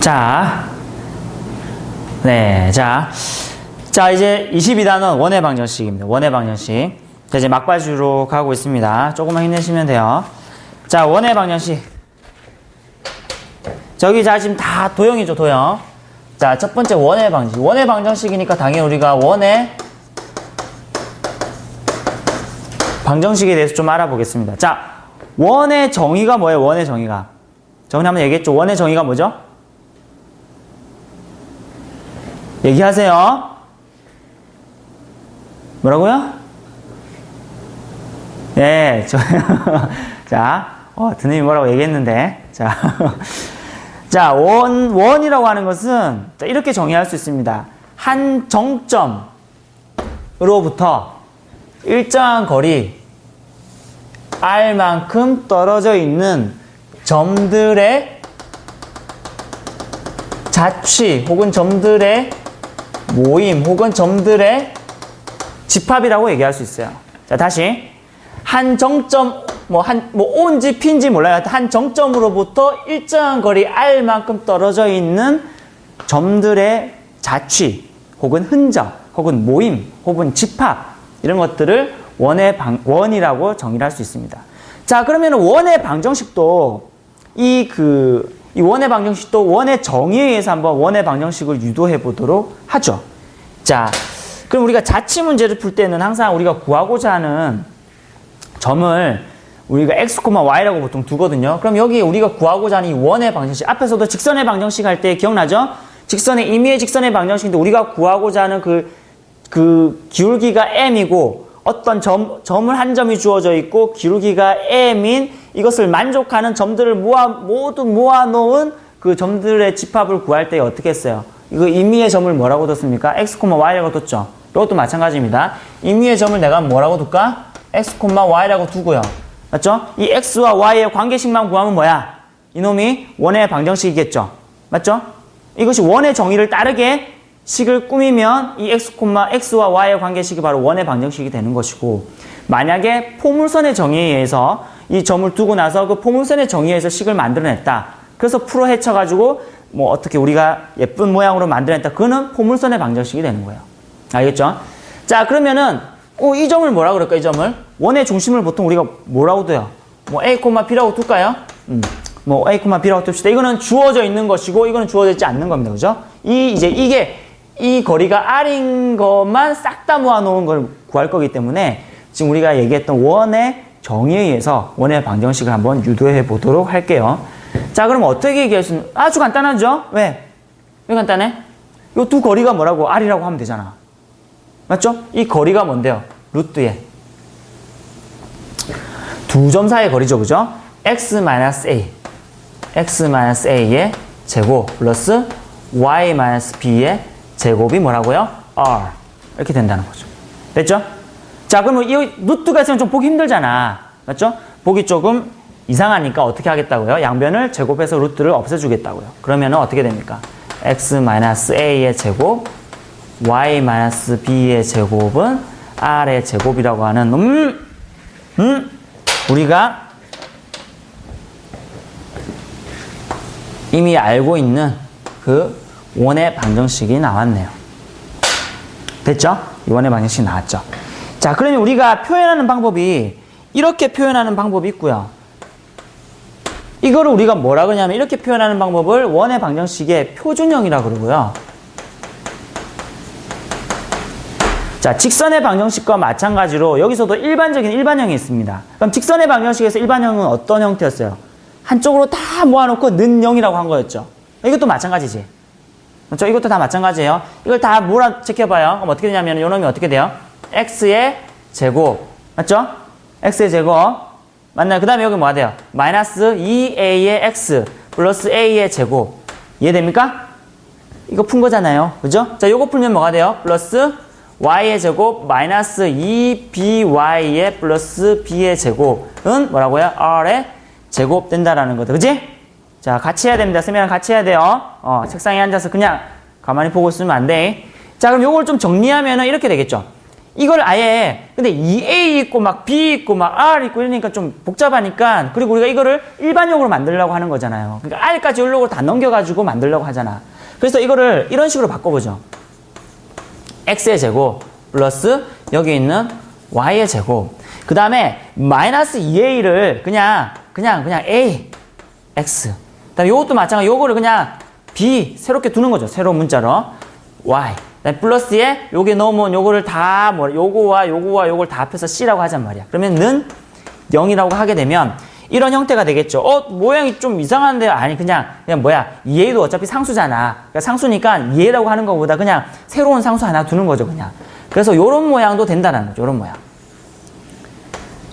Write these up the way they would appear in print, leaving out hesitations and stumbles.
자, 자, 이제 22단원 원의 방정식입니다. 원의 방정식. 자, 이제 막바지로 가고 있습니다. 조금만 힘내시면 돼요. 자, 원의 방정식. 저기, 자, 지금 다 도형이죠, 도형. 자, 첫 번째 원의 방정식. 원의 방정식이니까 당연히 우리가 원의 방정식에 대해서 좀 알아보겠습니다. 자, 원의 정의가 뭐예요? 원의 정의가. 저번에 한번 얘기했죠? 원의 정의가 뭐죠? 얘기하세요. 뭐라고요? 예, 자, 드님이 뭐라고 얘기했는데. 자, 자, 원이라고 하는 것은 자, 이렇게 정의할 수 있습니다. 한 정점으로부터 일정한 거리 R만큼 떨어져 있는 점들의 자취 혹은 점들의 모임 혹은 점들의 집합이라고 얘기할 수 있어요. 자, 다시 한 정점 O인지 P인지 몰라요. 한 정점으로부터 일정한 거리 R만큼 떨어져 있는 점들의 자취 혹은 흔적 혹은 모임 혹은 집합 이런 것들을 원이라고 정의를 할 수 있습니다. 자, 그러면 원의 방정식도 이 원의 방정식도 원의 정의에 의해서 한번 원의 방정식을 유도해 보도록 하죠. 자, 그럼 우리가 자취 문제를 풀 때는 항상 우리가 구하고자 하는 점을 우리가 x, y라고 보통 두거든요. 그럼 여기 우리가 구하고자 하는 이 원의 방정식, 앞에서도 직선의 방정식 할 때 기억나죠? 직선의 임의의 직선의 방정식인데 우리가 구하고자 하는 그 기울기가 m이고 어떤 점을 한 점이 주어져 있고 기울기가 m인 이것을 만족하는 점들을 모두 모아놓은 그 점들의 집합을 구할 때 어떻게 했어요? 이거 임의의 점을 뭐라고 뒀습니까? x, y라고 뒀죠. 이것도 마찬가지입니다. 임의의 점을 내가 뭐라고 둘까? x, y라고 두고요. 맞죠? 이 x와 y의 관계식만 구하면 뭐야? 이놈이 원의 방정식이겠죠. 맞죠? 이것이 원의 정의를 따르게 식을 꾸미면 이 x와 y의 관계식이 바로 원의 방정식이 되는 것이고, 만약에 포물선의 정의에 의해서 이 점을 두고 나서 그 포물선의 정의에 의해서 식을 만들어냈다. 그래서 풀어 헤쳐가지고 뭐 어떻게 우리가 예쁜 모양으로 만들어냈다. 그거는 포물선의 방정식이 되는 거예요. 알겠죠? 자, 그러면은 이 점을 뭐라고 그럴까? 이 점을 원의 중심을 보통 우리가 뭐라고 둬요? 뭐 a, b라고 둘까요? 뭐 a, b라고 둡시다. 이거는 주어져 있는 것이고 이거는 주어져 있지 않는 겁니다. 그죠? 이 거리가 r인 것만 싹 다 모아놓은 걸 구할 거기 때문에 지금 우리가 얘기했던 원의 정의에 의해서 원의 방정식을 한번 유도해 보도록 할게요. 자, 그럼 어떻게 얘기할 수 있는? 아주 간단하죠? 왜? 왜 간단해? 이 두 거리가 뭐라고? r이라고 하면 되잖아. 맞죠? 이 거리가 뭔데요? 루트에 두 점 사이의 거리죠. 그죠? x-a의 제곱 플러스 y-b의 제곱이 뭐라고요? r. 이렇게 된다는 거죠. 됐죠? 자, 그러면 이 루트가 있으면 좀 보기 힘들잖아. 맞죠? 보기 조금 이상하니까 어떻게 하겠다고요? 양변을 제곱해서 루트를 없애주겠다고요. 그러면 어떻게 됩니까? x-a의 제곱 y-b의 제곱은 r의 제곱이라고 하는 우리가 이미 알고 있는 그 원의 방정식이 나왔네요. 됐죠? 이 원의 방정식이 나왔죠. 자, 그러면 우리가 표현하는 방법이 이렇게 표현하는 방법이 있고요. 이거를 우리가 뭐라 그러냐면 이렇게 표현하는 방법을 원의 방정식의 표준형이라고 그러고요. 자, 직선의 방정식과 마찬가지로 여기서도 일반적인 일반형이 있습니다. 그럼 직선의 방정식에서 일반형은 어떤 형태였어요? 한쪽으로 다 모아놓고 는 0이라고 한 거였죠. 이것도 마찬가지지. 그렇죠? 이것도 다 마찬가지예요. 이걸 다 몰아체켜봐요. 그럼 어떻게 되냐면 요놈이 어떻게 돼요? x의 제곱. 맞죠? x의 제곱. 맞나요? 그 다음에 여기 뭐가 돼요? 마이너스 2a의 x 플러스 a의 제곱. 이해됩니까? 이거 푼 거잖아요. 그죠? 자, 요거 풀면 뭐가 돼요? 플러스 y의 제곱 마이너스 2by의 플러스 b의 제곱은 뭐라고요? r의 제곱 된다라는 거죠. 그지? 자, 같이 해야 됩니다. 쌤이랑 같이 해야 돼요. 책상에 앉아서 그냥 가만히 보고 있으면 안 돼. 자, 그럼 요걸 좀 정리하면은 이렇게 되겠죠. 이걸 아예 근데 2A 있고 막 B 있고 막 R 있고 이러니까 좀 복잡하니까 그리고 우리가 이거를 일반용으로 만들려고 하는 거잖아요. 그러니까 R까지 올려고 다 넘겨가지고 만들려고 하잖아. 그래서 이거를 이런 식으로 바꿔보죠. X의 제곱 플러스 여기 있는 Y의 제곱 그 다음에 마이너스 2A를 그냥 A X 그 다음에 요것도 마찬가지 요거를 그냥 B 새롭게 두는 거죠. 새로운 문자로 Y 플러스에 요게 넣으면 요거를 다 요거와 요걸 다 합해서 C라고 하잔 말이야. 그러면 는 0이라고 하게 되면 이런 형태가 되겠죠. 모양이 좀 이상한데 아니 그냥 뭐야 2A도 어차피 상수잖아. 그러니까 상수니까 2A라고 하는 것보다 그냥 새로운 상수 하나 두는 거죠 그냥. 그래서 요런 모양도 된다는 거죠. 요런 모양.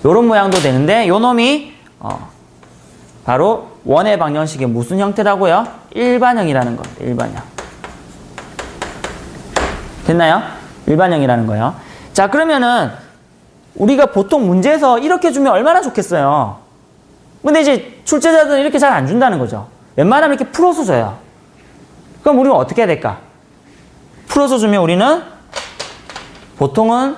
요런 모양도 되는데 요 놈이 바로 원의 방정식의 무슨 형태라고요? 일반형이라는 겁니다. 일반형. 됐나요? 일반형이라는 거예요. 자, 그러면은 우리가 보통 문제에서 이렇게 주면 얼마나 좋겠어요. 근데 이제 출제자들은 이렇게 잘 안 준다는 거죠. 웬만하면 이렇게 풀어서 줘요. 그럼 우리는 어떻게 해야 될까? 풀어서 주면 우리는 보통은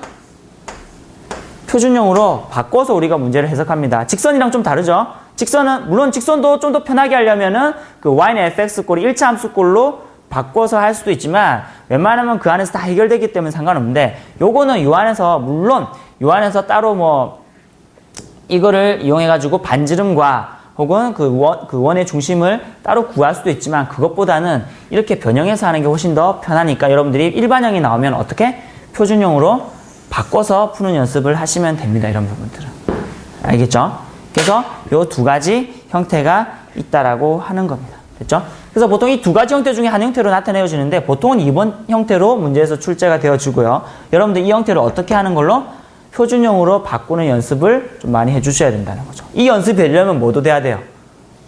표준형으로 바꿔서 우리가 문제를 해석합니다. 직선이랑 좀 다르죠? 직선은, 물론 직선도 좀 더 편하게 하려면은 그 y는 fx꼴이 1차 함수꼴로 바꿔서 할 수도 있지만 웬만하면 그 안에서 다 해결되기 때문에 상관없는데 요거는 요 안에서 물론 요 안에서 따로 뭐 이거를 이용해가지고 반지름과 혹은 그 원의 중심을 따로 구할 수도 있지만 그것보다는 이렇게 변형해서 하는 게 훨씬 더 편하니까 여러분들이 일반형이 나오면 어떻게? 표준형으로 바꿔서 푸는 연습을 하시면 됩니다. 이런 부분들은. 알겠죠? 그래서 요 두 가지 형태가 있다라고 하는 겁니다. 됐죠? 그래서 보통 이 두 가지 형태 중에 한 형태로 나타내어지는데 보통은 이번 형태로 문제에서 출제가 되어지고요. 여러분들 이 형태를 어떻게 하는 걸로? 표준형으로 바꾸는 연습을 좀 많이 해주셔야 된다는 거죠. 이 연습이 되려면 뭐도 돼야 돼요?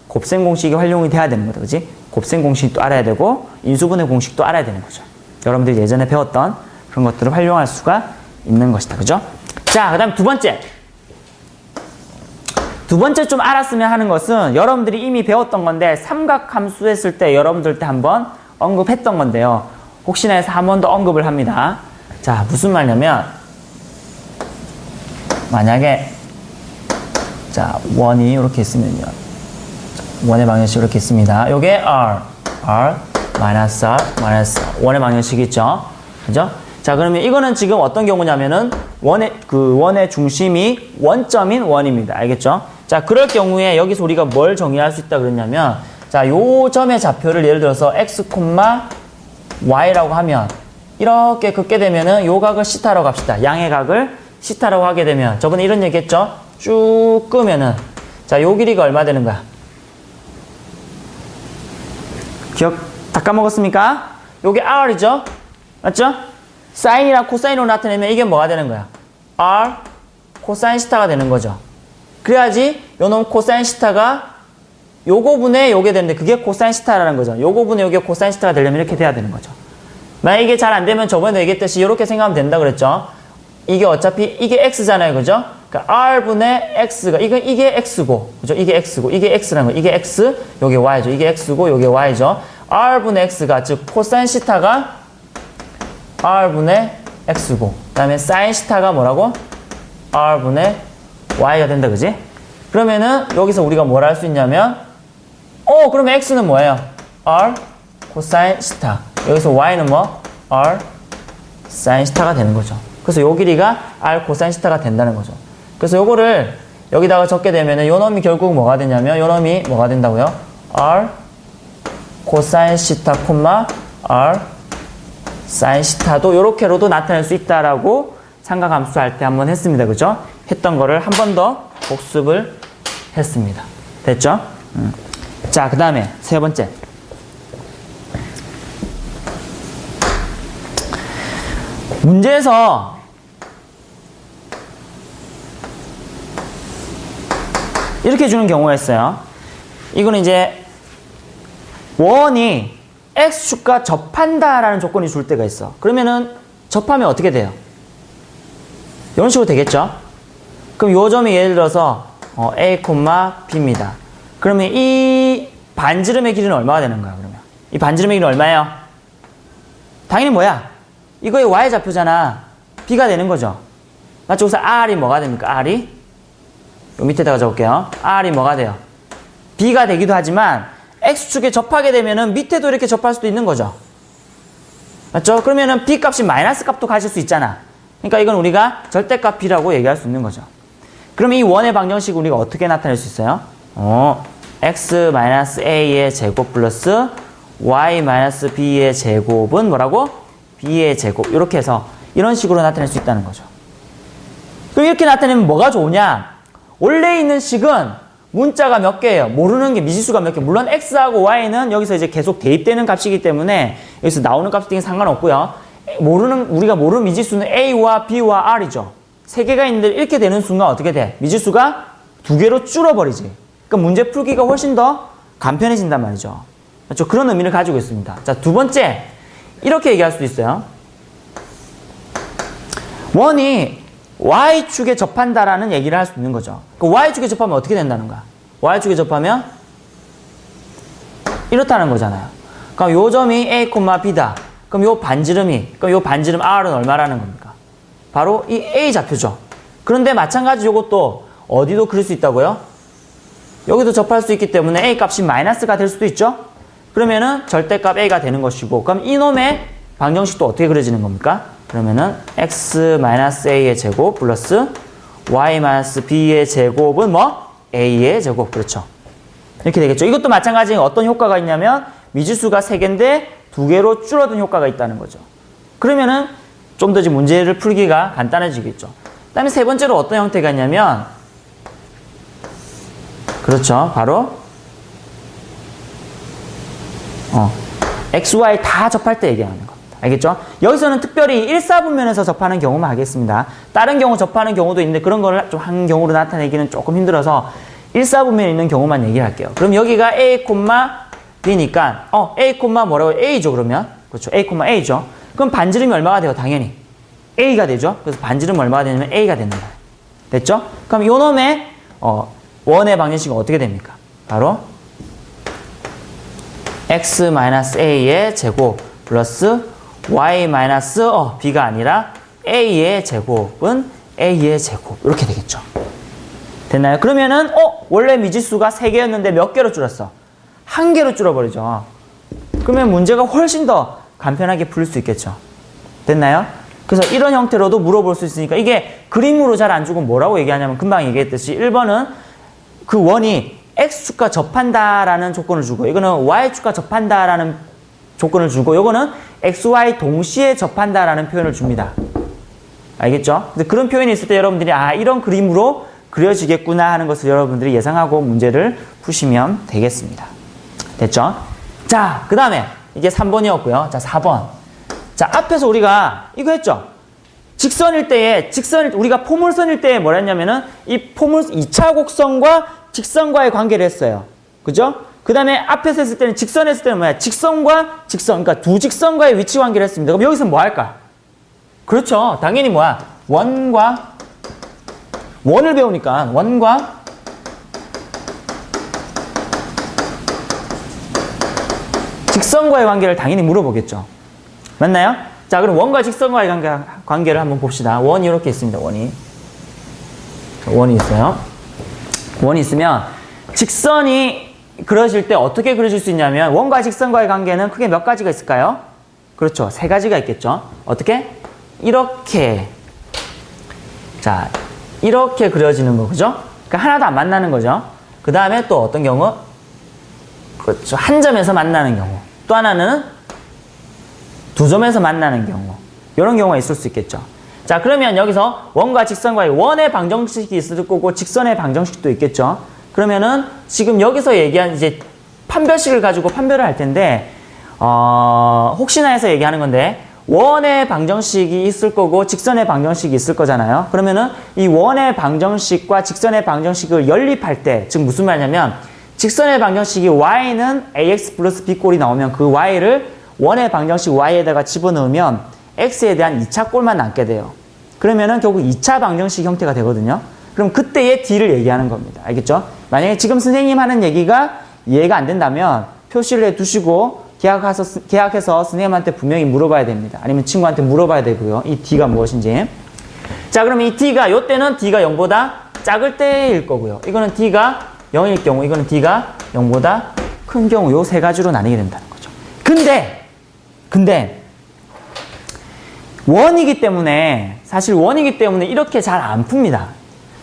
곱셈 공식이 활용이 돼야 되는 거죠. 그지? 곱셈 공식도 알아야 되고 인수분해 공식도 알아야 되는 거죠. 여러분들이 예전에 배웠던 그런 것들을 활용할 수가 있는 것이다. 그죠? 자, 그 다음 두 번째. 두 번째 좀 알았으면 하는 것은 여러분들이 이미 배웠던 건데 삼각함수 했을 때 여러분들 한번 언급했던 건데요. 혹시나 해서 한 번 더 언급을 합니다. 자, 무슨 말이냐면 만약에 자, 원이 이렇게 있으면요. 원의 방정식이 이렇게 있습니다. 요게 R, 마이너스 R, 마이너스 R. 원의 방정식이 있죠. 그죠? 자, 그러면 이거는 지금 어떤 경우냐면은 원의 중심이 원점인 원입니다. 알겠죠? 자, 그럴 경우에 여기서 우리가 뭘 정의할 수 있다 그랬냐면 자, 요 점의 좌표를 예를 들어서 x, y라고 하면 이렇게 긋게 되면은 요 각을 시타라고 합시다. 양의 각을 시타라고 하게 되면 저번에 이런 얘기 했죠? 쭉 끄면은 자, 요 길이가 얼마 되는 거야? 기억 다 까먹었습니까? 요게 R이죠? 맞죠? 사인이랑 코사인으로 나타내면 이게 뭐가 되는 거야? R 코사인 시타가 되는 거죠. 그래야지 요놈 코사인 시타가 요거 분의 요게 되는데 그게 코사인 시타라는 거죠. 요거 분의 요게 코사인 시타가 되려면 이렇게 돼야 되는 거죠. 만약 이게 잘 안 되면 저번에 얘기했듯이 이렇게 생각하면 된다 그랬죠. 이게 어차피 이게 x잖아요. 그죠? 그러니까 r분의 x가 이게 x고 그죠? 이게 x고 이게 x라는 거. 이게 x, 요게 y죠. 이게 x고 요게 y죠. r분의 x가 즉 코사인 시타가 r분의 x고 그다음에 사인 시타가 뭐라고? r분의 y가 된다. 그지? 그러면은 여기서 우리가 뭘 할 수 있냐면 그러면 x는 뭐예요? r 코사인 시타. 여기서 y는 뭐? r 사인 시타가 되는 거죠. 그래서 요 길이가 r 코사인 시타가 된다는 거죠. 그래서 요거를 여기다가 적게 되면은 요 놈이 결국 뭐가 되냐면 요 놈이 뭐가 된다고요? r 코사인 시타 콤마 r 사인 시타도 요렇게로도 나타낼 수 있다라고 삼각함수 할 때 한번 했습니다. 그죠? 했던 거를 한 번 더 복습을 했습니다. 됐죠? 자, 그 다음에 세 번째. 문제에서 이렇게 주는 경우가 있어요. 이거는 이제 원이 x축과 접한다라는 조건이 줄 때가 있어. 그러면은 접하면 어떻게 돼요? 이런 식으로 되겠죠? 그럼 요 점이 예를 들어서 a, b입니다. 그러면 이 반지름의 길이는 얼마가 되는 거야, 그러면? 이 반지름의 길이는 얼마예요? 당연히 뭐야? 이거의 y 좌표잖아. B가 되는 거죠. 맞죠? 그래서 R이 뭐가 됩니까? R이? 요 밑에다가 적을게요. R이 뭐가 돼요? B가 되기도 하지만 X축에 접하게 되면은 밑에도 이렇게 접할 수도 있는 거죠. 맞죠? 그러면은 B 값이 마이너스 값도 가질 수 있잖아. 그러니까 이건 우리가 절대값 B라고 얘기할 수 있는 거죠. 그럼 이 원의 방정식 우리가 어떻게 나타낼 수 있어요? X-A의 제곱 플러스 Y-B의 제곱은 뭐라고? B의 제곱. 이렇게 해서 이런 식으로 나타낼 수 있다는 거죠. 그럼 이렇게 나타내면 뭐가 좋으냐? 원래 있는 식은 문자가 몇 개예요? 모르는 게 미지수가 몇 개. 물론 X하고 Y는 여기서 이제 계속 대입되는 값이기 때문에 여기서 나오는 값이 상관없고요. 우리가 모르는 미지수는 A와 B와 R이죠. 세 개가 있는데 이렇게 되는 순간 어떻게 돼? 미지수가 두 개로 줄어버리지. 그러니까 문제 풀기가 훨씬 더 간편해진단 말이죠. 그렇죠? 그런 의미를 가지고 있습니다. 자, 두 번째. 이렇게 얘기할 수도 있어요. 원이 Y축에 접한다라는 얘기를 할 수 있는 거죠. 그 Y축에 접하면 어떻게 된다는 거야? Y축에 접하면 이렇다는 거잖아요. 그럼 요 점이 A, B다. 그럼 요 반지름이, 그럼 요 반지름 R은 얼마라는 겁니까? 바로 이 A 좌표죠. 그런데 마찬가지 요것도 어디도 그릴 수 있다고요? 여기도 접할 수 있기 때문에 A 값이 마이너스가 될 수도 있죠? 그러면은 절대값 A가 되는 것이고, 그럼 이놈의 방정식도 어떻게 그려지는 겁니까? 그러면은 X-A의 제곱 플러스 Y-B의 제곱은 뭐? A의 제곱. 그렇죠. 이렇게 되겠죠. 이것도 마찬가지로 어떤 효과가 있냐면 미지수가 3개인데 2개로 줄어든 효과가 있다는 거죠. 그러면은 좀 더 문제를 풀기가 간단해지겠죠. 그 다음에 세 번째로 어떤 형태가 있냐면 그렇죠. 바로 X, Y 다 접할 때 얘기하는 겁니다. 알겠죠? 여기서는 특별히 1사분면에서 접하는 경우만 하겠습니다. 다른 경우 접하는 경우도 있는데 그런 걸 좀 한 경우로 나타내기는 조금 힘들어서 1사분면에 있는 경우만 얘기를 할게요. 그럼 여기가 A, B니까 A, 뭐라고? A죠, 그러면. 그렇죠. A, A죠. 그럼 반지름이 얼마가 돼요? 당연히 A가 되죠. 그래서 반지름 얼마가 되냐면 A가 되는 거예요. 됐죠? 그럼 요 놈의 원의 방정식은 어떻게 됩니까? 바로 X-A의 제곱 플러스 Y-B가 아니라 A의 제곱은 A의 제곱. 이렇게 되겠죠. 됐나요? 그러면은 원래 미지수가 3개였는데 몇 개로 줄었어? 1개로 줄어버리죠. 그러면 문제가 훨씬 더 간편하게 풀릴 수 있겠죠. 됐나요? 그래서 이런 형태로도 물어볼 수 있으니까 이게 그림으로 잘 안 주고 뭐라고 얘기하냐면 금방 얘기했듯이 1번은 그 원이 X축과 접한다라는 조건을 주고 이거는 Y축과 접한다라는 조건을 주고 이거는 X, Y 동시에 접한다라는 표현을 줍니다. 알겠죠? 근데 그런 표현이 있을 때 여러분들이 이런 그림으로 그려지겠구나 하는 것을 여러분들이 예상하고 문제를 푸시면 되겠습니다. 됐죠? 자, 그 다음에 이게 3번이었고요. 자, 4번. 자, 앞에서 우리가 이거 했죠? 직선일 때에, 우리가 포물선일 때에 뭐라 했냐면은 이 2차 곡선과 직선과의 관계를 했어요. 그죠? 그 다음에 앞에서 했을 때는 직선 했을 때는 뭐야? 직선과 직선, 그러니까 두 직선과의 위치 관계를 했습니다. 그럼 여기서 뭐 할까? 그렇죠. 당연히 뭐야? 원을 배우니까 원과 직선과의 관계를 당연히 물어보겠죠. 맞나요? 자, 그럼 원과 직선과의 관계를 한번 봅시다. 원이 이렇게 있습니다. 원이 있어요. 원이 있으면 직선이 그려질 때 어떻게 그려질 수 있냐면 원과 직선과의 관계는 크게 몇 가지가 있을까요? 그렇죠. 3가지가 있겠죠. 어떻게? 이렇게. 자, 이렇게 그려지는 거, 그죠? 그러니까 하나도 안 만나는 거죠. 그 다음에 또 어떤 경우? 그렇죠. 한 점에서 만나는 경우. 또 하나는 두 점에서 만나는 경우. 이런 경우가 있을 수 있겠죠. 자, 그러면 여기서 원과 직선과의 원의 방정식이 있을 거고 직선의 방정식도 있겠죠. 그러면은 지금 여기서 얘기한 이제 판별식을 가지고 판별을 할 텐데 혹시나 해서 얘기하는 건데 원의 방정식이 있을 거고 직선의 방정식이 있을 거잖아요. 그러면은 이 원의 방정식과 직선의 방정식을 연립할 때 즉 무슨 말이냐면 직선의 방정식이 y는 ax 플러스 b 꼴이 나오면 그 y를 원의 방정식 y에다가 집어넣으면 x에 대한 2차 꼴만 남게 돼요. 그러면은 결국 2차 방정식 형태가 되거든요. 그럼 그때의 d를 얘기하는 겁니다. 알겠죠? 만약에 지금 선생님 하는 얘기가 이해가 안 된다면 표시를 해 두시고 계약해서 선생님한테 분명히 물어봐야 됩니다. 아니면 친구한테 물어봐야 되고요. 이 D가 무엇인지. 자, 그럼 이 D가, 요때는 D가 0보다 작을 때일 거고요. 이거는 D가 0일 경우, 이거는 D가 0보다 큰 경우, 요 세 가지로 나뉘게 된다는 거죠. 근데, 원이기 때문에, 사실 원이기 때문에 이렇게 잘 안 풉니다.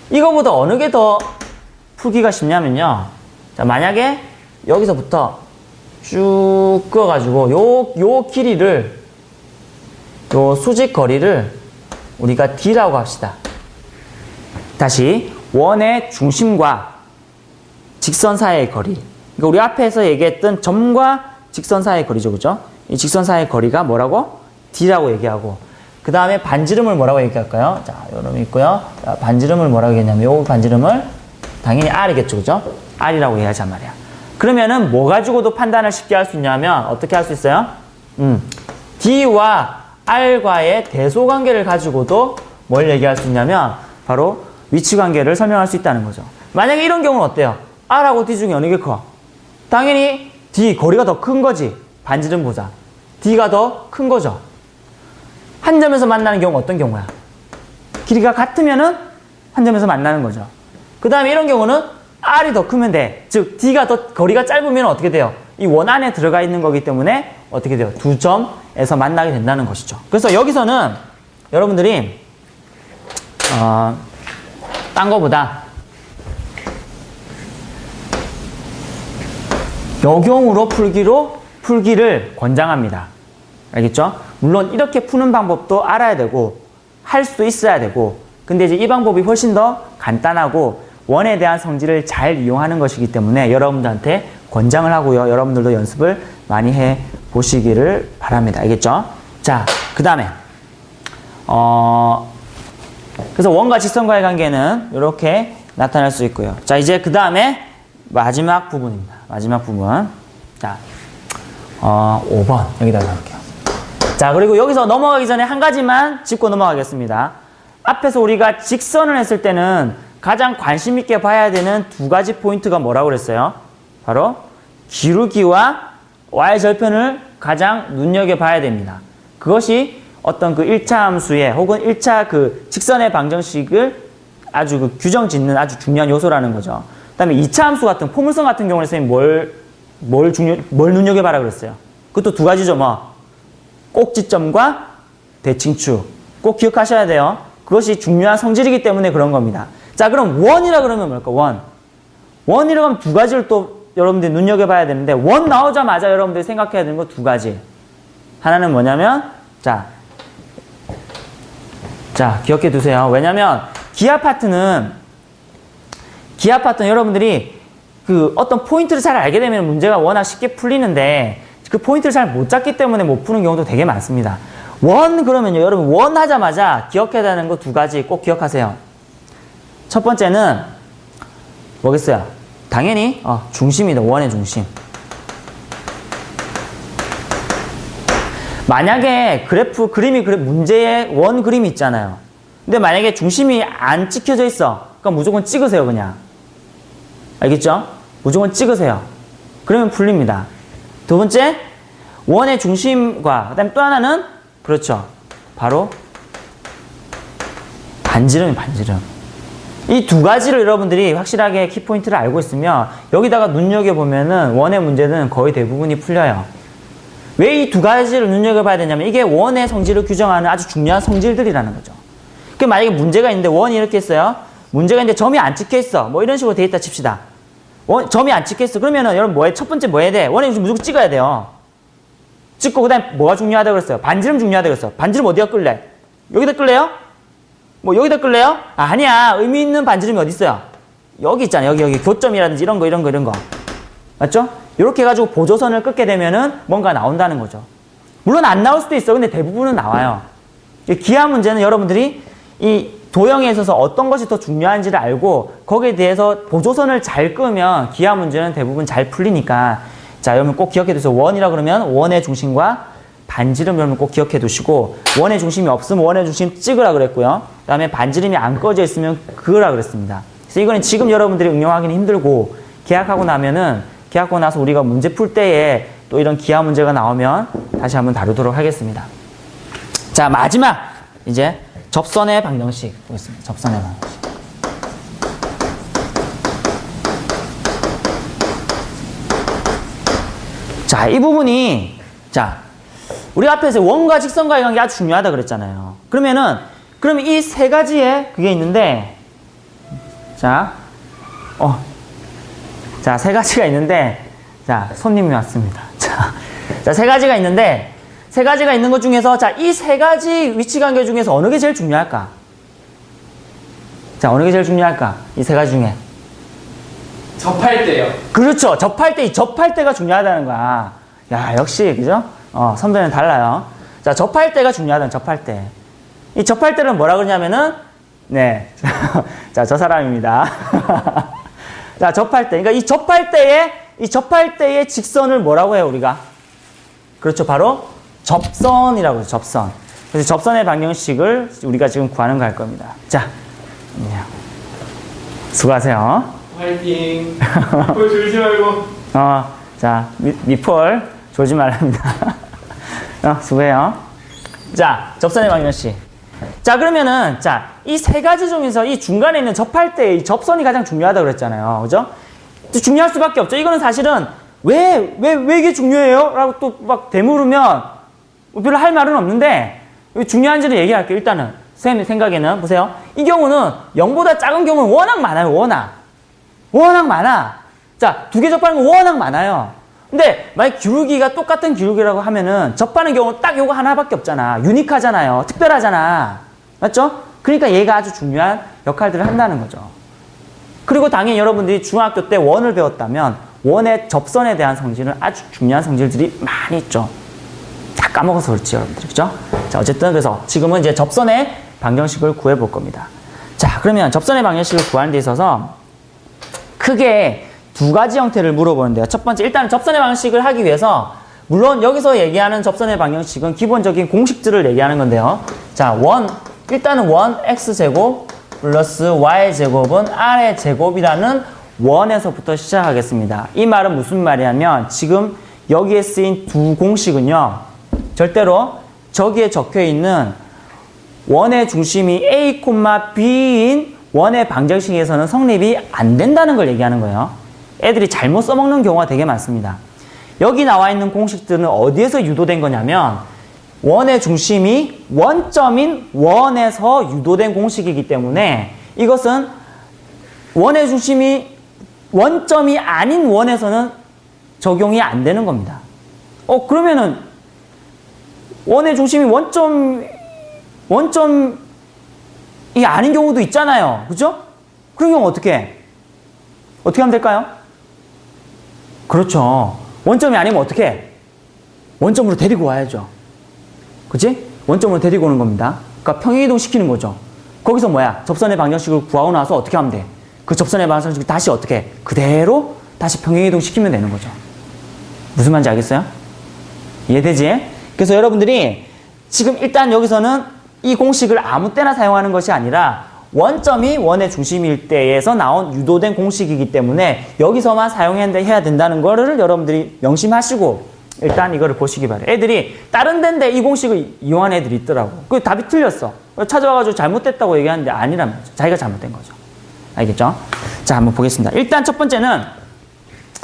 이거보다 어느 게 더 풀기가 쉽냐면요. 자, 만약에 여기서부터 쭉 그어가지고 요 길이를, 요 수직 거리를 우리가 D라고 합시다. 다시 원의 중심과 직선 사이의 거리. 그러니까 우리 앞에서 얘기했던 점과 직선 사이의 거리죠, 그죠? 이 직선 사이의 거리가 뭐라고? D라고 얘기하고, 그 다음에 반지름을 뭐라고 얘기할까요? 자, 요놈이 있고요. 자, 반지름을 뭐라고 얘기하냐면, 요 반지름을 당연히 R이겠죠, 그죠? R이라고 얘기하잔 말이야. 그러면은 뭐 가지고도 판단을 쉽게 할 수 있냐면, 어떻게 할 수 있어요? D와 R과의 대소 관계를 가지고도 뭘 얘기할 수 있냐면, 바로 위치 관계를 설명할 수 있다는 거죠. 만약에 이런 경우는 어때요? R하고 D 중에 어느 게 커? 당연히 D, 거리가 더 큰 거지. 반지름보다. D가 더 큰 거죠. 한 점에서 만나는 경우는 어떤 경우야? 길이가 같으면은 한 점에서 만나는 거죠. 그 다음에 이런 경우는 R이 더 크면 돼. 즉, D가 더 거리가 짧으면 어떻게 돼요? 이 원 안에 들어가 있는 거기 때문에 어떻게 돼요? 두 점에서 만나게 된다는 것이죠. 그래서 여기서는 여러분들이 딴 거보다 역용으로 풀기를 권장합니다. 알겠죠? 물론 이렇게 푸는 방법도 알아야 되고 할 수 있어야 되고, 근데 이제 이 방법이 훨씬 더 간단하고 원에 대한 성질을 잘 이용하는 것이기 때문에 여러분들한테 권장을 하고요. 여러분들도 연습을 많이 해 보시기를 바랍니다. 알겠죠? 자, 그 다음에 그래서 원과 직선과의 관계는 이렇게 나타날 수 있고요. 자, 이제 그 다음에 마지막 부분입니다. 마지막 부분. 자, 5번 여기다 넣을게요. 자, 그리고 여기서 넘어가기 전에 한 가지만 짚고 넘어가겠습니다. 앞에서 우리가 직선을 했을 때는 가장 관심 있게 봐야 되는 두 가지 포인트가 뭐라고 그랬어요? 바로 기울기와 y절편을 가장 눈여겨봐야 됩니다. 그것이 어떤 그 1차 함수의 혹은 1차 그 직선의 방정식을 아주 그 규정 짓는 아주 중요한 요소라는 거죠. 그 다음에 2차 함수 같은 포물선 같은 경우는 선생님 뭘 눈여겨봐라 그랬어요? 그것도 두 가지죠. 뭐 꼭지점과 대칭축 꼭 기억하셔야 돼요. 그것이 중요한 성질이기 때문에 그런 겁니다. 자, 그럼 원이라 그러면 뭘까? 원이라고 하면 두 가지를 또 여러분들이 눈여겨봐야 되는데, 원 나오자마자 여러분들이 생각해야 되는 거 두 가지. 하나는 뭐냐면, 자, 기억해 두세요. 왜냐면 기하 파트는 여러분들이 그 어떤 포인트를 잘 알게 되면 문제가 워낙 쉽게 풀리는데, 그 포인트를 잘 못 잡기 때문에 못 푸는 경우도 되게 많습니다. 그러면요, 여러분 원 하자마자 기억해야 되는 거 두 가지 꼭 기억하세요. 첫 번째는 뭐겠어요? 당연히 중심이다. 원의 중심. 만약에 문제에 원 그림이 있잖아요. 근데 만약에 중심이 안 찍혀져 있어. 그럼 무조건 찍으세요, 그냥. 알겠죠? 무조건 찍으세요. 그러면 풀립니다. 두 번째, 원의 중심과 그다음에 또 하나는 그렇죠. 바로 반지름. 이 두 가지를 여러분들이 확실하게 키포인트를 알고 있으면 여기다가 눈여겨보면은 원의 문제는 거의 대부분이 풀려요. 왜 이 두 가지를 눈여겨봐야 되냐면 이게 원의 성질을 규정하는 아주 중요한 성질들이라는 거죠. 그 만약에 문제가 있는데 원이 이렇게 있어요. 문제가 있는데 점이 안 찍혀있어. 뭐 이런 식으로 돼 있다 칩시다. 점이 안 찍혀있어. 그러면은 여러분 첫 번째 뭐 해야 돼? 원의 중심 무조건 찍어야 돼요. 찍고 그 다음에 뭐가 중요하다고 그랬어요? 반지름 중요하다고 그랬어요. 반지름 어디가 끌래? 여기다 끌래요? 뭐 여기다 끌래요? 아니야. 의미 있는 반지름이 어디 있어요? 여기 있잖아요. 여기 교점이라든지 이런 거. 맞죠? 이렇게 해가지고 보조선을 끊게 되면은 뭔가 나온다는 거죠. 물론 안 나올 수도 있어. 근데 대부분은 나와요. 기하 문제는 여러분들이 이 도형에 있어서 어떤 것이 더 중요한지를 알고 거기에 대해서 보조선을 잘 끄면 기하 문제는 대부분 잘 풀리니까, 자, 여러분 꼭 기억해 두세요. 원이라 그러면 원의 중심과 반지름 여러분 꼭 기억해 두시고, 원의 중심이 없으면 원의 중심 찍으라 그랬고요. 그 다음에 반지름이 안 꺼져 있으면 그으라 그랬습니다. 그래서 이거는 지금 여러분들이 응용하기는 힘들고, 계약하고 나서 우리가 문제 풀 때에 또 이런 기하 문제가 나오면 다시 한번 다루도록 하겠습니다. 자, 마지막 이제 접선의 방정식 보겠습니다. 접선의 방정식. 자, 이 부분이 자, 우리 앞에서 원과 직선과의 관계 아주 중요하다 그랬잖아요. 그러면 이 세 가지의 그게 있는데 자, 자, 세 가지가 있는데 자, 손님이 왔습니다. 자, 세 가지가 있는데 세 가지가 있는 것 중에서 자, 이 세 가지 위치 관계 중에서 어느 게 제일 중요할까? 자, 어느 게 제일 중요할까? 이 세 가지 중에. 접할 때요. 그렇죠. 접할 때, 이 접할 때가 중요하다는 거야. 야, 역시, 그죠? 선배는 달라요. 자, 접할 때가 중요하다는 접할 때. 이 접할 때는 뭐라 그러냐면은, 네. 자, 저 사람입니다. 자, 접할 때. 그러니까 이 접할 때의 직선을 뭐라고 해요, 우리가? 그렇죠. 바로 접선이라고 해요, 접선. 그래서 접선의 방정식을 우리가 지금 구하는 거 할 겁니다. 자, 수고하세요. 화이팅. 볼 졸지 말고. 자, 미폴 졸지 말랍니다. 수고해요. 자, 접선의 방정식. 자, 그러면은, 자, 이 세 가지 중에서 이 중간에 있는 접할 때 이 접선이 가장 중요하다고 그랬잖아요. 그죠? 중요할 수밖에 없죠. 이거는 사실은 왜 이게 중요해요? 라고 또 막 되물으면 별로 할 말은 없는데, 왜 중요한지는 얘기할게요. 일단은. 선생님 생각에는, 보세요. 이 경우는 0보다 작은 경우는 워낙 많아요. 워낙 많아. 자, 두 개 접하는 건 워낙 많아요. 근데 만약 기울기가 똑같은 기울기라고 하면은 접하는 경우는 딱 요거 하나밖에 없잖아. 유니크하잖아요. 특별하잖아. 맞죠? 그러니까 얘가 아주 중요한 역할들을 한다는 거죠. 그리고 당연히 여러분들이 중학교 때 원을 배웠다면 원의 접선에 대한 성질은 아주 중요한 성질들이 많이 있죠. 다 까먹어서 그렇지, 여러분들. 그죠? 자, 어쨌든 그래서 지금은 이제 접선의 방정식을 구해볼 겁니다. 자, 그러면 접선의 방정식을 구하는 데 있어서 크게 두 가지 형태를 물어보는데요. 첫 번째, 일단 접선의 방정식을 하기 위해서 물론 여기서 얘기하는 접선의 방정식은 기본적인 공식들을 얘기하는 건데요. 자, 일단은 x제곱 플러스 y제곱은 r의 제곱이라는 원에서부터 시작하겠습니다. 이 말은 무슨 말이냐면 지금 여기에 쓰인 두 공식은요. 절대로 저기에 적혀있는 원의 중심이 a, b인 원의 방정식에서는 성립이 안 된다는 걸 얘기하는 거예요. 애들이 잘못 써먹는 경우가 되게 많습니다. 여기 나와 있는 공식들은 어디에서 유도된 거냐면 원의 중심이 원점인 원에서 유도된 공식이기 때문에 이것은 원의 중심이 원점이 아닌 원에서는 적용이 안 되는 겁니다. 그러면은 원의 중심이 원점이 아닌 경우도 있잖아요. 그죠? 그런 경우 어떻게 하면 될까요? 그렇죠. 원점이 아니면 어떻게 해? 원점으로 데리고 와야죠. 그치? 원점으로 데리고 오는 겁니다. 그러니까 평행이동 시키는 거죠. 거기서 뭐야? 접선의 방정식을 구하고 나서 어떻게 하면 돼? 그 접선의 방정식을 다시 어떻게 해? 그대로 다시 평행이동 시키면 되는 거죠. 무슨 말인지 알겠어요? 이해되지? 그래서 여러분들이 지금 일단 여기서는 이 공식을 아무 때나 사용하는 것이 아니라 원점이 원의 중심일 때에서 나온 유도된 공식이기 때문에 여기서만 사용해야 된다는 거를 여러분들이 명심하시고 일단 이거를 보시기 바래요. 애들이 다른 데인데 이 공식을 이용한 애들이 있더라고. 그 답이 틀렸어. 찾아와가지고 잘못됐다고 얘기하는데 아니라면 자기가 잘못된 거죠. 알겠죠? 자, 한번 보겠습니다. 일단 첫 번째는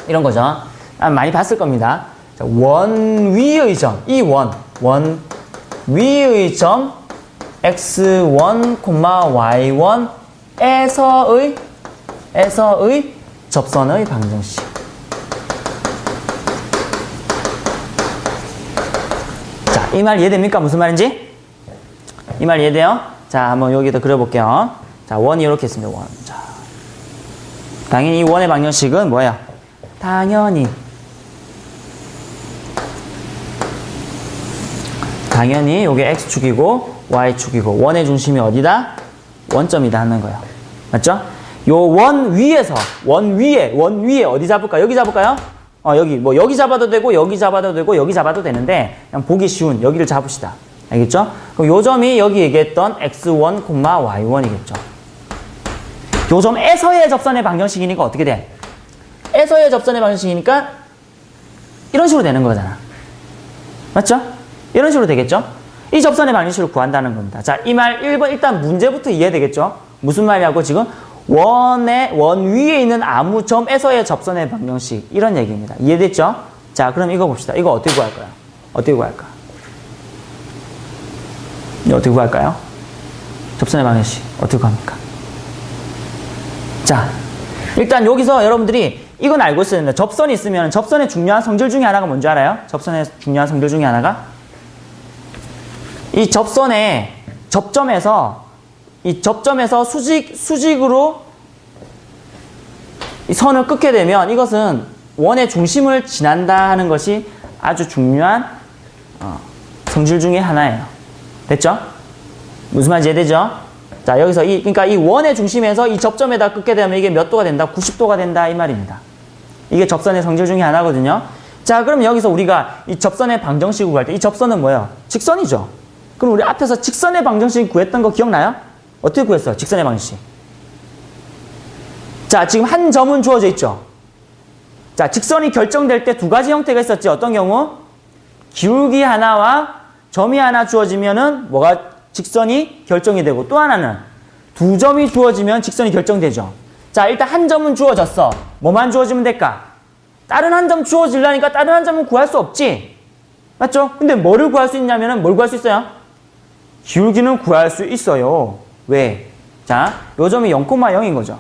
이런 거죠. 많이 봤을 겁니다. 자, 원 위의 점, 이 원 위의 점 x1, y1에서의 접선의 방정식. 자, 이 말 이해됩니까? 무슨 말인지? 이 말 이해돼요? 자, 한번 여기다 그려볼게요. 자, 원이 이렇게 있습니다. 원. 자, 당연히 이 원의 방정식은 뭐야? 당연히 요게 x축이고 y축이고 원의 중심이 어디다? 원점이다 하는 거예요. 맞죠? 요 원 위에 어디 잡을까요? 여기 잡을까요? 여기 잡아도 되고 여기 잡아도 되고 여기 잡아도 되는데 그냥 보기 쉬운 여기를 잡읍시다. 알겠죠? 그럼 요 점이 여기 얘기했던 x1, y1이겠죠. 요 점에서의 접선의 방정식이니까 어떻게 돼? 에서의 접선의 방정식이니까 이런 식으로 되는 거잖아. 맞죠? 이런 식으로 되겠죠? 이 접선의 방정식을 구한다는 겁니다. 자, 이 말 1번 일단 문제부터 이해되겠죠? 무슨 말이냐고 지금 원 위에 있는 아무 점에서의 접선의 방정식 이런 얘기입니다. 이해됐죠? 자, 그럼 이거 봅시다. 이거 어떻게 구할까요? 어떻게 구할까? 이거 어떻게 구할까요? 접선의 방정식 어떻게 구합니까? 자, 일단 여기서 여러분들이 이건 알고 있어야 됩니다. 접선이 있으면 접선의 중요한 성질 중에 하나가 뭔지 알아요? 접선의 중요한 성질 중에 하나가 이 접선의 접점에서 수직으로 이 선을 끊게 되면 이것은 원의 중심을 지난다 하는 것이 아주 중요한 성질 중에 하나예요. 됐죠? 무슨 말인지 이해되죠? 자, 여기서 그러니까 이 원의 중심에서 이 접점에다 끊게 되면 이게 몇 도가 된다? 90도가 된다 이 말입니다. 이게 접선의 성질 중에 하나거든요. 자, 그럼 여기서 우리가 이 접선의 방정식을 구할 때 이 접선은 뭐예요? 직선이죠. 그럼 우리 앞에서 직선의 방정식 구했던 거 기억나요? 어떻게 구했어요? 직선의 방정식. 자, 지금 한 점은 주어져 있죠. 자, 직선이 결정될 때 두 가지 형태가 있었지. 어떤 경우? 기울기 하나와 점이 하나 주어지면은 뭐가 직선이 결정이 되고 또 하나는 두 점이 주어지면 직선이 결정되죠. 자, 일단 한 점은 주어졌어. 뭐만 주어지면 될까? 다른 한 점 주어지려니까 다른 한 점은 구할 수 없지. 맞죠? 근데 뭐를 구할 수 있냐면은 뭘 구할 수 있어요? 기울기는 구할 수 있어요. 왜? 자, 요 점이 0,0인 거죠.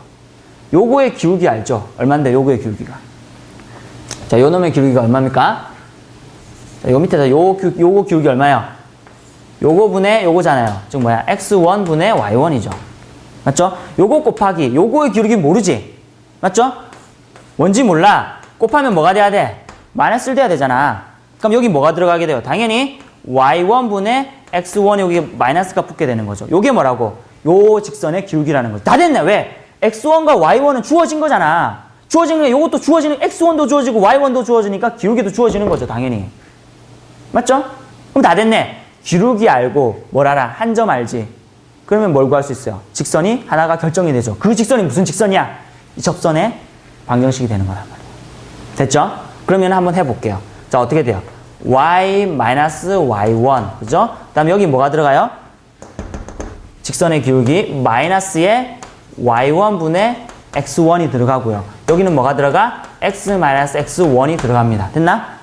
요거의 기울기 알죠? 얼만데 요거의 기울기가. 자, 요 놈의 기울기가 얼마입니까? 자, 요 밑에다 요거 기울기 얼마예요? 요거 분의 요거잖아요. 즉 뭐야? x1 분의 y1이죠. 맞죠? 요거 곱하기 요거의 기울기 모르지? 맞죠? 뭔지 몰라. 곱하면 뭐가 돼야 돼? 마이너스를 돼야 되잖아. 그럼 여기 뭐가 들어가게 돼요? 당연히 y1 분의 x1 여기 마이너스가 붙게 되는 거죠. 요게 뭐라고? 요 직선의 기울기라는 거죠. 다 됐네. 왜? x1과 y1은 주어진 거잖아. 주어진 게 요것도 주어지는 x1도 주어지고 y1도 주어지니까 기울기도 주어지는 거죠. 당연히. 맞죠? 그럼 다 됐네. 기울기 알고 뭘 알아? 한 점 알지? 그러면 뭘 구할 수 있어요? 직선이 하나가 결정이 되죠. 그 직선이 무슨 직선이야? 이 접선의 방정식이 되는 거란 말이에요. 됐죠? 그러면 한번 해볼게요. 자, 어떻게 돼요? y-y1 그죠? 그 다음에 여기 뭐가 들어가요? 직선의 기울기 마이너스에 y1 분의 x1이 들어가고요. 여기는 뭐가 들어가? x-x1이 들어갑니다. 됐나?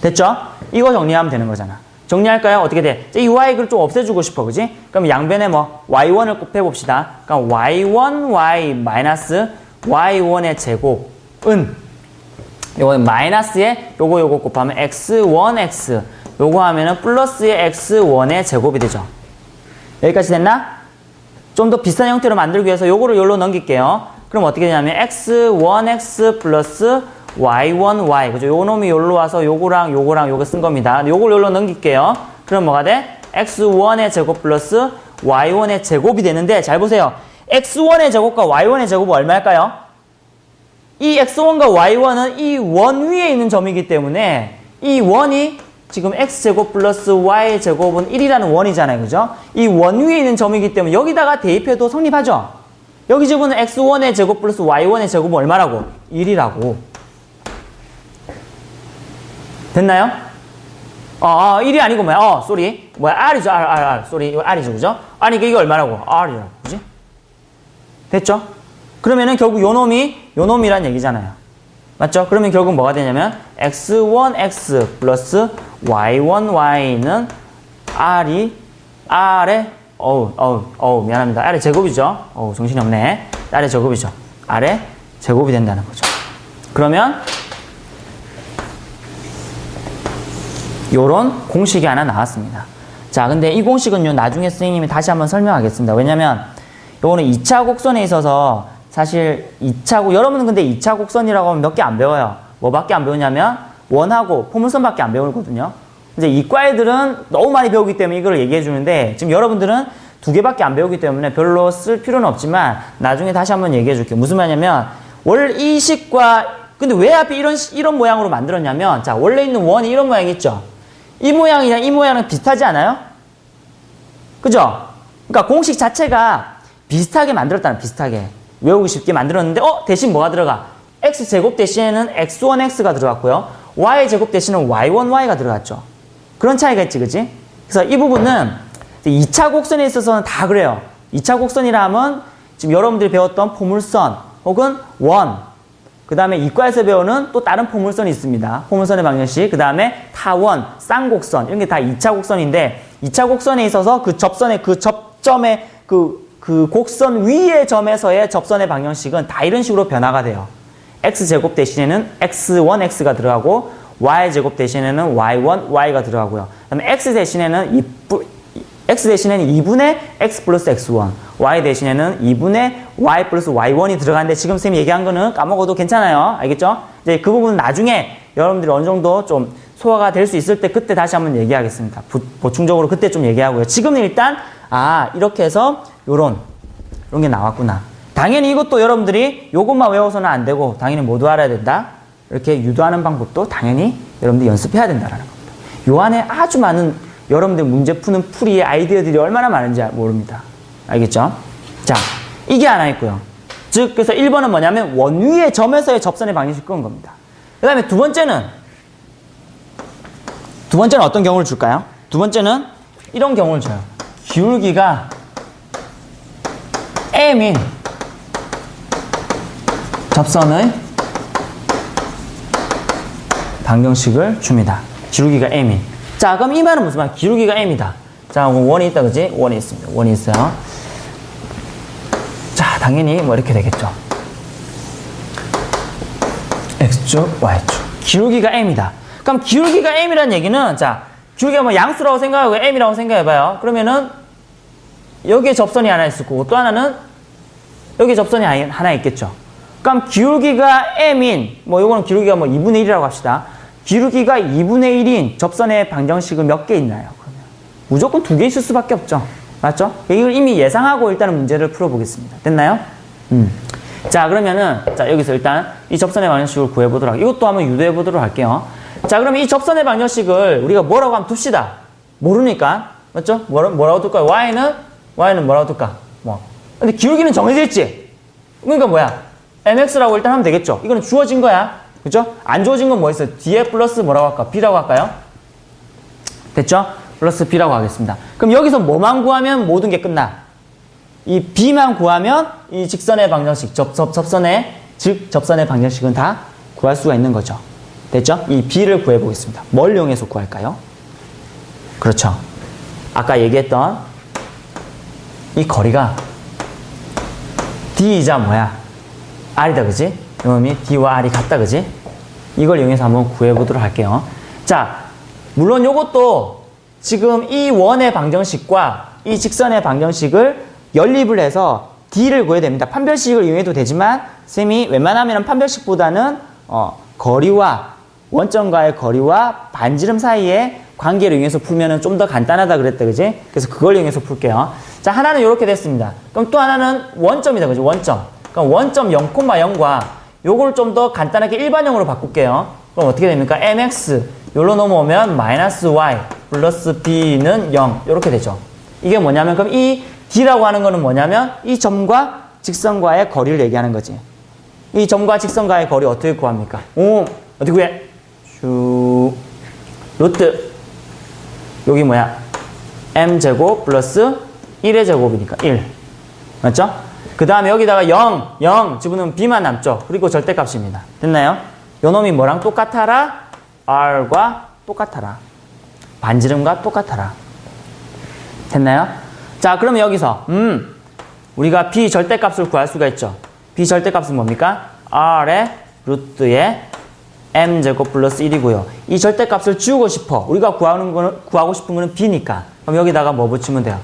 됐죠? 이거 정리하면 되는 거잖아. 정리할까요? 어떻게 돼? 이 y를 좀 없애주고 싶어, 그지? 그럼 양변에 뭐 y1을 곱해봅시다. 그럼 y1y 마이너스 y1의 제곱은 요거는 마이너스에 요거 곱하면 x1x 요거 하면은 플러스의 x1의 제곱이 되죠. 여기까지 됐나? 좀 더 비슷한 형태로 만들기 위해서 요거를 여기로 넘길게요. 그럼 어떻게 되냐면 x1x 플러스 y1y 그죠? 요 놈이 여기로 와서 요거랑 요거 쓴 겁니다. 요걸 여기로 넘길게요. 그럼 뭐가 돼? x1의 제곱 플러스 y1의 제곱이 되는데 잘 보세요. x1의 제곱과 y1의 제곱은 얼마일까요? 이 x1과 y1은 이 원 위에 있는 점이기 때문에 이 원이 지금 x제곱 플러스 y제곱은 1이라는 원이잖아요. 그죠? 이 원 위에 있는 점이기 때문에 여기다가 대입해도 성립하죠? 여기 집어는 x1의 제곱 플러스 y1의 제곱은 얼마라고? 1이라고. 됐나요? 1이 아니고 뭐야? 쏘리. 뭐야? R이죠. R. 쏘리. 이거 R이죠. 그죠? 아니, 이게 얼마라고? R이라고. 그지? 됐죠? 그러면은 결국 요 놈이란 얘기잖아요. 맞죠? 그러면 결국 뭐가 되냐면 x1x 플러스 y1y는 R의 미안합니다. R의 제곱이죠. 정신이 없네. R의 제곱이죠. R의 제곱이 된다는 거죠. 그러면 요런 공식이 하나 나왔습니다. 자, 근데 이 공식은요, 나중에 선생님이 다시 한번 설명하겠습니다. 왜냐면 요거는 2차 곡선에 있어서 사실 여러분은 근데 2차 곡선이라고 하면 몇 개 안 배워요. 뭐밖에 안 배우냐면 원하고 포물선밖에 안 배우거든요. 이제 이과 애들은 너무 많이 배우기 때문에 이걸 얘기해 주는데 지금 여러분들은 2개밖에 안 배우기 때문에 별로 쓸 필요는 없지만 나중에 다시 한번 얘기해 줄게요. 무슨 말이냐면 원래 이 식과 근데 왜 하필 이런 모양으로 만들었냐면 자, 원래 있는 원이 이런 모양이 있죠. 이 모양이랑 이 모양은 비슷하지 않아요? 그죠? 그러니까 공식 자체가 비슷하게 만들었다는 비슷하게 외우기 쉽게 만들었는데 대신 뭐가 들어가? x제곱 대신에는 x1x가 들어갔고요. y 제곱 대신에 y1y가 들어갔죠. 그런 차이가 있지, 그치? 그래서 이 부분은 2차 곡선에 있어서는 다 그래요. 2차 곡선이라 하면 지금 여러분들이 배웠던 포물선 혹은 원, 그 다음에 이과에서 배우는 또 다른 포물선이 있습니다. 포물선의 방정식, 그 다음에 타원, 쌍곡선, 이런 게 다 2차 곡선인데 2차 곡선에 있어서 그 접선의 그 접점의 그 곡선 위의 점에서의 접선의 방정식은 다 이런 식으로 변화가 돼요. x제곱 대신에는 x1x가 들어가고 y제곱 대신에는 y1y가 들어가고요. 그다음에 x 대신에는 2분의 x 플러스 x1, y 대신에는 2분의 y 플러스 y1이 들어가는데 지금 쌤이 얘기한 거는 까먹어도 괜찮아요. 알겠죠? 이제 그 부분은 나중에 여러분들이 어느 정도 좀 소화가 될 수 있을 때 그때 다시 한번 얘기하겠습니다. 보충적으로 그때 좀 얘기하고요. 지금은 일단 이렇게 해서 요런 게 나왔구나. 당연히 이것도 여러분들이 요것만 외워서는 안 되고 당연히 모두 알아야 된다. 이렇게 유도하는 방법도 당연히 여러분들이 연습해야 된다는 겁니다. 요 안에 아주 많은 여러분들 문제 푸는 풀이의 아이디어들이 얼마나 많은지 모릅니다. 알겠죠? 자, 이게 하나 있고요. 즉, 그래서 1번은 뭐냐면 원 위의 점에서의 접선의 방정식을 끄는 겁니다. 그 다음에 두 번째는 어떤 경우를 줄까요? 두 번째는 이런 경우를 줘요. 기울기가 m인 접선의 방정식을 줍니다. 기울기가 m인. 자, 그럼 이 말은 무슨 말? 기울기가 m이다. 자, 원이 있다, 그지? 원이 있습니다. 원이 있어요. 자, 당연히 뭐 이렇게 되겠죠. x축, y축. 기울기가 m이다. 그럼 기울기가 m이라는 얘기는, 자, 기울기가 뭐 양수라고 생각하고 m이라고 생각해봐요. 그러면은 여기에 접선이 하나 있을 거고 또 하나는 여기에 접선이 하나 있겠죠. 그럼 기울기가 m인, 뭐 요거는 기울기가 뭐 2분의 1이라고 합시다. 기울기가 2분의 1인 접선의 방정식은 몇 개 있나요? 그러면 무조건 2개 있을 수밖에 없죠. 맞죠? 이걸 이미 예상하고 일단은 문제를 풀어보겠습니다. 됐나요? 자, 그러면은 자, 여기서 일단 이 접선의 방정식을 구해보도록 할게요. 이것도 한번 유도해보도록 할게요. 자, 그러면 이 접선의 방정식을 우리가 뭐라고 하면 둡시다. 모르니까. 맞죠? 뭐라고 둘까요? y는 뭐라고 둘까? 근데 기울기는 정해져 있지? 그러니까 뭐야? mx라고 일단 하면 되겠죠? 이거는 주어진 거야. 그죠? 안 주어진 건 뭐 있어요? 뒤에 플러스 뭐라고 할까? b라고 할까요? 됐죠? 플러스 b라고 하겠습니다. 그럼 여기서 뭐만 구하면 모든 게 끝나? 이 b만 구하면 이 직선의 방정식, 접선의 방정식은 다 구할 수가 있는 거죠. 됐죠? 이 b를 구해보겠습니다. 뭘 이용해서 구할까요? 그렇죠. 아까 얘기했던 이 거리가 d이자 뭐야? r이다, 그지? 이놈이 d와 r이 같다, 그지? 이걸 이용해서 한번 구해보도록 할게요. 자, 물론 요것도 지금 이 원의 방정식과 이 직선의 방정식을 연립을 해서 d를 구해야 됩니다. 판별식을 이용해도 되지만 쌤이 웬만하면 판별식보다는 거리와 원점과의 거리와 반지름 사이의 관계를 이용해서 풀면 좀 더 간단하다 그랬다, 그지? 그래서 그걸 이용해서 풀게요. 자, 하나는 이렇게 됐습니다. 그럼 또 하나는 원점이다, 그지? 원점. 그럼 원점 0,0과 요걸 좀 더 간단하게 일반형으로 바꿀게요. 그럼 어떻게 됩니까? mx 요로 넘어오면 마이너스 y 플러스 b는 0 이렇게 되죠. 이게 뭐냐면 그럼 이 d라고 하는 거는 뭐냐면 이 점과 직선과의 거리를 얘기하는 거지. 이 점과 직선과의 거리 어떻게 구합니까? 어떻게 구해? 루트 여기 뭐야? m제곱 플러스 1의 제곱이니까 1 맞죠? 그 다음에 여기다가 0 집어넣으면 b만 남죠. 그리고 절대값입니다. 됐나요? 요 놈이 뭐랑 똑같아라? r과 똑같아라. 반지름과 똑같아라. 됐나요? 자, 그러면 여기서 우리가 b 절대값을 구할 수가 있죠. b 절대값은 뭡니까? r의 루트의 m제곱 플러스 1이고요. 이 절대값을 지우고 싶어. 우리가 구하고 싶은 거는 b니까. 그럼 여기다가 뭐 붙이면 돼요?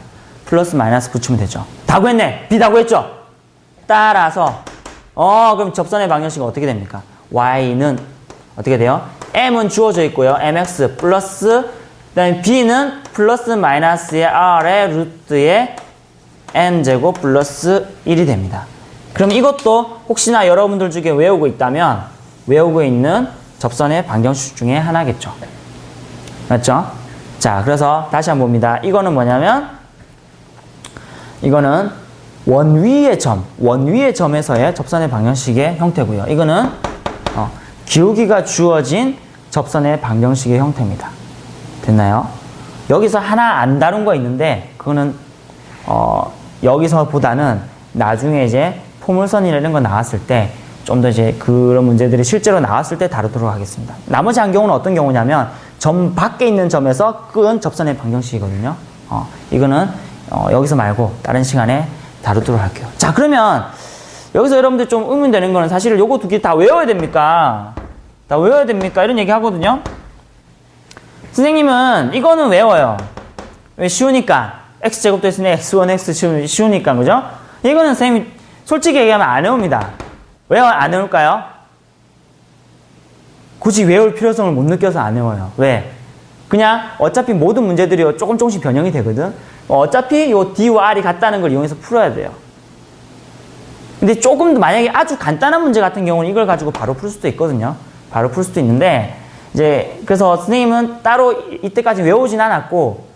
플러스 마이너스 붙이면 되죠. 다 구했네. b 다 구했죠? 따라서 그럼 접선의 방정식은 어떻게 됩니까? y는 어떻게 돼요? m은 주어져 있고요. mx 플러스 그다음에 b는 플러스 마이너스의 r의 루트의 n제곱 플러스 1이 됩니다. 그럼 이것도 혹시나 여러분들 중에 외우고 있다면 외우고 있는 접선의 방정식 중에 하나겠죠. 맞죠? 자, 그래서 다시 한번 봅니다. 이거는 뭐냐면 이거는 원 위의 점에서의 접선의 방정식의 형태고요. 이거는 기울기가 주어진 접선의 방정식의 형태입니다. 됐나요? 여기서 하나 안 다룬 거 있는데 그거는 여기서보다는 나중에 이제 포물선이나 이런 거 나왔을 때 좀 더 이제 그런 문제들이 실제로 나왔을 때 다루도록 하겠습니다. 나머지 한 경우는 어떤 경우냐면 점 밖에 있는 점에서 끈 접선의 방정식이거든요. 이거는 여기서 말고 다른 시간에 다루도록 할게요. 자, 그러면 여기서 여러분들 좀 의문되는 거는 사실 요거 두 개 다 외워야 됩니까? 다 외워야 됩니까? 이런 얘기 하거든요. 선생님은 이거는 외워요. 왜? 쉬우니까. x제곱 됐으니 x1, x 쉬우니까, 그죠? 이거는 선생님이 솔직히 얘기하면 안 외웁니다. 왜 안 외울까요? 굳이 외울 필요성을 못 느껴서 안 외워요. 왜? 그냥 어차피 모든 문제들이 조금씩 변형이 되거든. 어차피 요 D와 R이 같다는 걸 이용해서 풀어야 돼요. 근데 조금 더 만약에 아주 간단한 문제 같은 경우는 이걸 가지고 바로 풀 수도 있거든요. 바로 풀 수도 있는데 이제 그래서 선생님은 따로 이때까지 외우진 않았고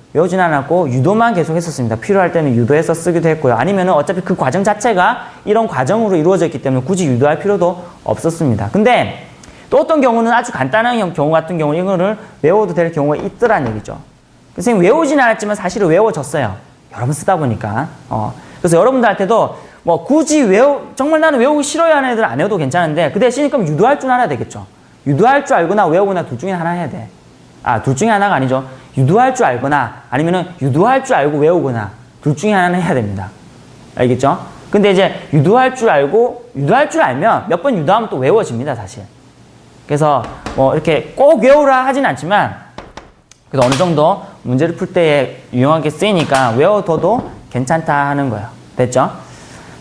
유도만 계속 했었습니다. 필요할 때는 유도해서 쓰기도 했고요. 아니면은 어차피 그 과정 자체가 이런 과정으로 이루어져 있기 때문에 굳이 유도할 필요도 없었습니다. 근데 또 어떤 경우는 아주 간단한 경우 같은 경우는 이거를 외워도 될 경우가 있더란 얘기죠. 선생님 외우진 않았지만 사실은 외워졌어요. 여러 번 쓰다 보니까. 그래서 여러분들한테도 뭐 굳이 정말 나는 외우기 싫어요 하는 애들 안 외워도 괜찮은데 그 대신 그럼 유도할 줄 알아야 되겠죠. 유도할 줄 알거나 외우거나 둘 중에 하나 해야 돼. 둘 중에 하나가 아니죠. 유도할 줄 알거나 아니면은 유도할 줄 알고 외우거나 둘 중에 하나는 해야 됩니다. 알겠죠? 근데 이제 유도할 줄 알면 몇 번 유도하면 또 외워집니다, 사실. 그래서 뭐 이렇게 꼭 외우라 하진 않지만 그래도 어느 정도 문제를 풀 때에 유용하게 쓰이니까 외워둬도 괜찮다 하는 거예요. 됐죠?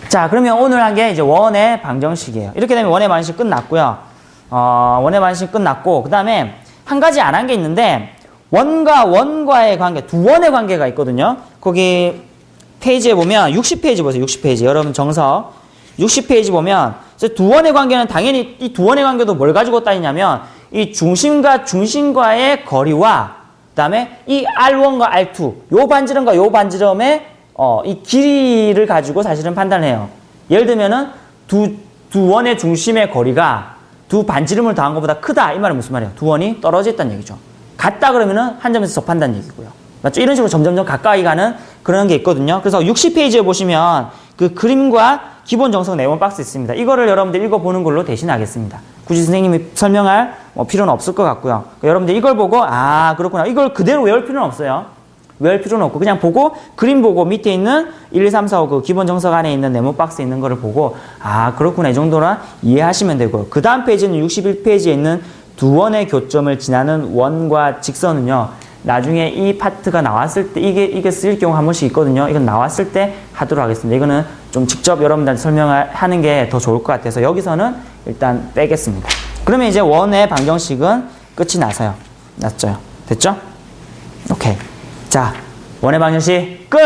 자, 그러면 오늘 한 게 이제 원의 방정식이에요. 이렇게 되면 원의 방정식 끝났고요. 원의 방정식 끝났고 그 다음에 한 가지 안 한 게 있는데 원과 원과의 관계, 두 원의 관계가 있거든요. 거기 페이지에 보면 60페이지 보세요. 60페이지. 여러분 정석 60페이지 보면 두 원의 관계는 당연히 이 두 원의 관계도 뭘 가지고 따지냐면 이 중심과 중심과의 거리와 그다음에 이 R1과 R2 요 반지름과 요 반지름의 이 길이를 가지고 사실은 판단해요. 예를 들면은 두 원의 중심의 거리가 두 반지름을 더한 것보다 크다. 이 말은 무슨 말이에요? 두 원이 떨어져 있다는 얘기죠. 같다 그러면은 한 점에서 접한다는 얘기고요. 맞죠? 이런 식으로 점점점 가까이 가는 그런 게 있거든요. 그래서 60페이지에 보시면 그 그림과 기본 정석 네모 박스 있습니다. 이거를 여러분들 읽어보는 걸로 대신하겠습니다. 굳이 선생님이 설명할 필요는 없을 것 같고요. 여러분들 이걸 보고 그렇구나. 이걸 그대로 외울 필요는 없어요. 외울 필요는 없고 그냥 보고 그림 보고 밑에 있는 1, 2, 3, 4, 5 그 기본 정석 안에 있는 네모 박스에 있는 거를 보고 그렇구나 이 정도나 이해하시면 되고요. 그 다음 페이지는 61페이지에 있는 두 원의 교점을 지나는 원과 직선은요. 나중에 이 파트가 나왔을 때 이게 쓰일 경우 한 번씩 있거든요. 이건 나왔을 때 하도록 하겠습니다. 이거는 좀 직접 여러분들한테 설명하는 게 더 좋을 것 같아서 여기서는 일단 빼겠습니다. 그러면 이제 원의 방정식은 끝이 났어요. 됐죠? 오케이. 자, 원의 방정식 끝!